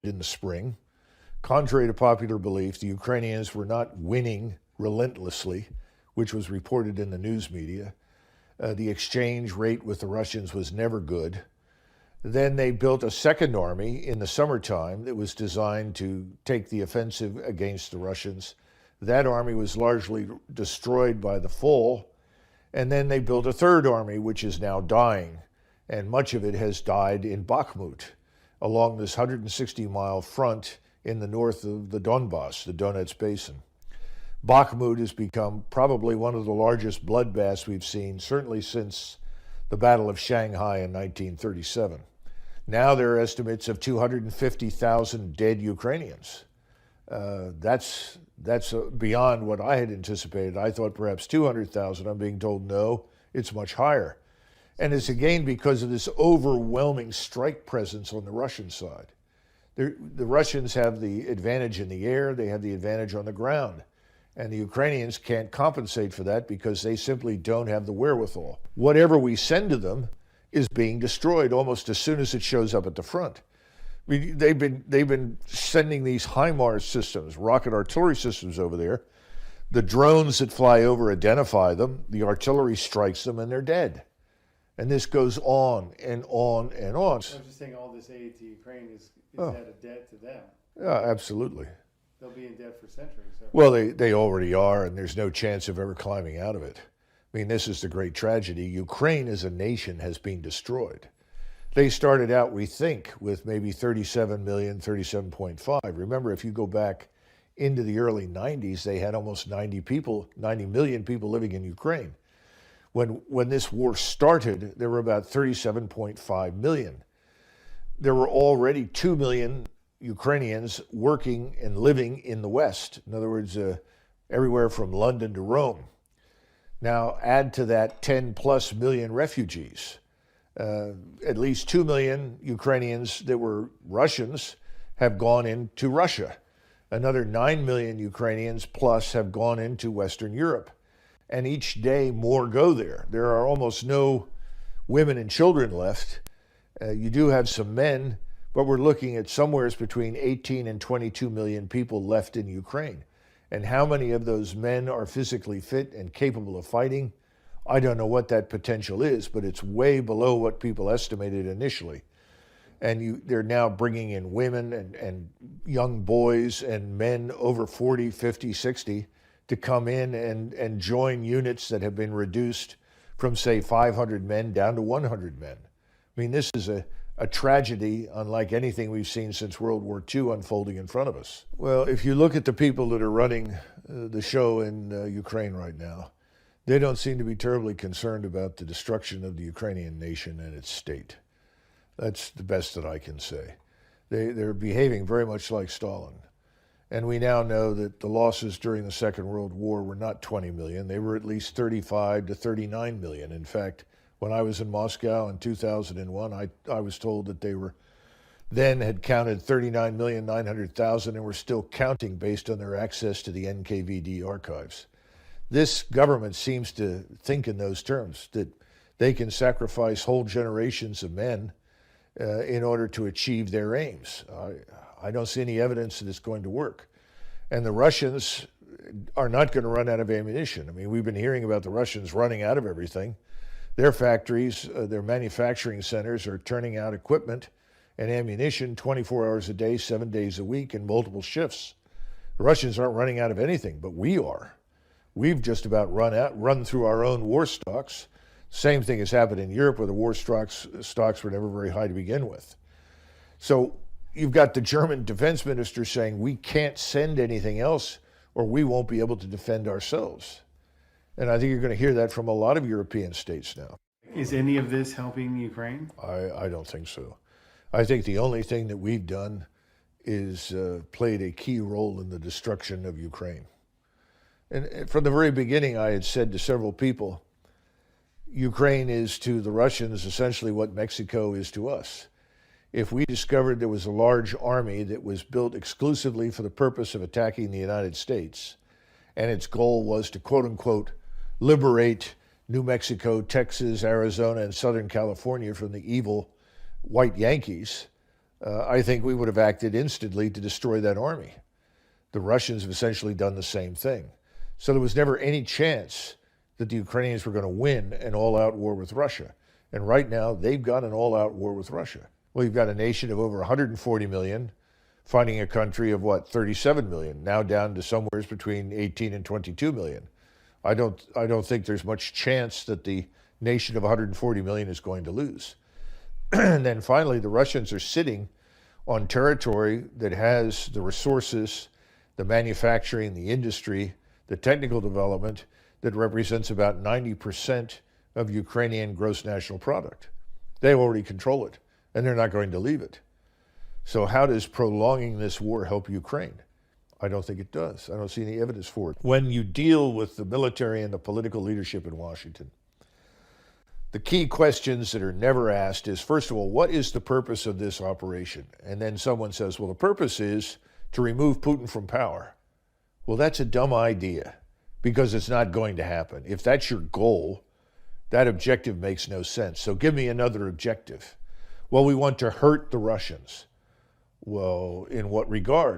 in the spring. Contrary to popular belief, the Ukrainians were not winning relentlessly, which was reported in the news media. The exchange rate with the Russians was never good. Then they built a second army in the summertime that was designed to take the offensive against the Russians. That army was largely destroyed by the fall. And then they built a third army, which is now dying. And much of it has died in Bakhmut, along this 160-mile front in the north of the Donbass, the Donetsk Basin. Bakhmut has become probably one of the largest bloodbaths we've seen, certainly since the Battle of Shanghai in 1937. Now there are estimates of 250,000 dead Ukrainians. That's beyond what I had anticipated. I thought perhaps 200,000. I'm being told no, it's much higher. And it's again because of this overwhelming strike presence on the Russian side. The Russians have the advantage in the air, they have the advantage on the ground. And the Ukrainians can't compensate for that because they simply don't have the wherewithal. Whatever we send to them is being destroyed almost as soon as it shows up at the front. I mean, they've been sending these HIMARS systems, rocket artillery systems over there. The drones that fly over identify them, the artillery strikes them, and they're dead. And this goes on and on and on. I was just saying all this aid to Ukraine is at a debt to them. Yeah, absolutely. They'll be in debt for centuries. So. Well, they already are, and there's no chance of ever climbing out of it. I mean, this is the great tragedy. Ukraine as a nation has been destroyed. They started out, we think, with maybe 37 million, 37.5. Remember, if you go back into the early 90s, they had almost 90 million people living in Ukraine. When this war started, there were about 37.5 million. There were already 2 million Ukrainians working and living in the West. In other words, everywhere from London to Rome. Now add to that 10 plus million refugees. At least 2 million Ukrainians that were Russians have gone into Russia. Another 9 million Ukrainians plus have gone into Western Europe. And each day more go there. There are almost no women and children left. You do have some men, but we're looking at somewhere between 18 and 22 million people left in Ukraine. And how many of those men are physically fit and capable of fighting? I don't know what that potential is, but it's way below what people estimated initially. And they're now bringing in women and young boys and men over 40, 50, 60 to come in and join units that have been reduced from, say, 500 men down to 100 men. I mean, this is a tragedy unlike anything we've seen since World War II unfolding in front of us. Well, if you look at the people that are running the show in Ukraine right now, they don't seem to be terribly concerned about the destruction of the Ukrainian nation and its state. That's the best that I can say. They're behaving very much like Stalin. And we now know that the losses during the Second World War were not 20 million. They were at least 35 to 39 million. In fact, when I was in Moscow in 2001, I was told that they were then had counted 39,900,000 and were still counting based on their access to the NKVD archives. This government seems to think in those terms, that they can sacrifice whole generations of men in order to achieve their aims. I don't see any evidence that it's going to work. And the Russians are not going to run out of ammunition. I mean, we've been hearing about the Russians running out of everything. Their factories, their manufacturing centers are turning out equipment and ammunition 24 hours a day, 7 days a week in multiple shifts. The Russians aren't running out of anything, but we are. We've just about run through our own war stocks. Same thing has happened in Europe where the war stocks were never very high to begin with. So you've got the German defense minister saying we can't send anything else or we won't be able to defend ourselves. And I think you're going to hear that from a lot of European states now. Is any of this helping Ukraine? I don't think so. I think the only thing that we've done is played a key role in the destruction of Ukraine. And from the very beginning, I had said to several people, Ukraine is to the Russians essentially what Mexico is to us. If we discovered there was a large army that was built exclusively for the purpose of attacking the United States, and its goal was to, quote unquote, liberate New Mexico, Texas, Arizona, and Southern California from the evil white Yankees, I think we would have acted instantly to destroy that army. The Russians have essentially done the same thing. So there was never any chance that the Ukrainians were going to win an all-out war with Russia. And right now, they've got an all-out war with Russia. Well, you've got a nation of over 140 million fighting a country of, 37 million, now down to somewhere between 18 and 22 million. I don't think there's much chance that the nation of 140 million is going to lose. And then finally, the Russians are sitting on territory that has the resources, the manufacturing, the industry, the technical development that represents about 90% of Ukrainian gross national product. They already control it, and they're not going to leave it. So how does prolonging this war help Ukraine? I don't think it does. I don't see any evidence for it. When you deal with the military and the political leadership in Washington, the key questions that are never asked is, first of all, what is the purpose of this operation? And then someone says, well, the purpose is to remove Putin from power. Well, that's a dumb idea because it's not going to happen. If that's your goal, that objective makes no sense. So give me another objective. Well, we want to hurt the Russians. Well, in what regard?